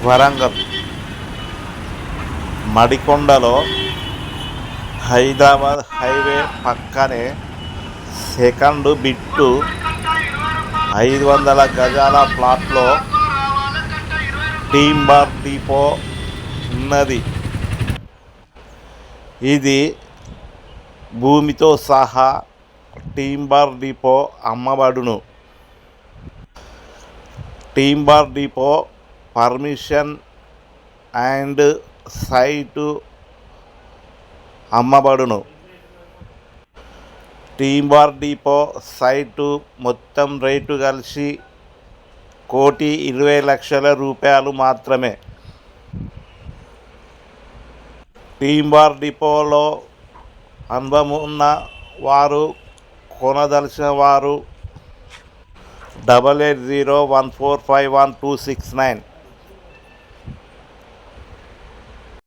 వరంగల్ మడికొండలో హైదరాబాద్ హైవే పక్కనే second bit 500 గజాల ప్లాట్లో టింబర్ డిపో ఉన్నది. ఇది భూమితో సహా టింబర్ డిపో అమ్మబడును. Timber depot permission and site అమ్మబడును. టింబర్ డిపో సైటు మొత్తం రేటు కలిసి ₹1,20,00,000 మాత్రమే. టింబర్ డిపోలో అనుభవం ఉన్న వారు, కొనదలచిన వారు 8801451269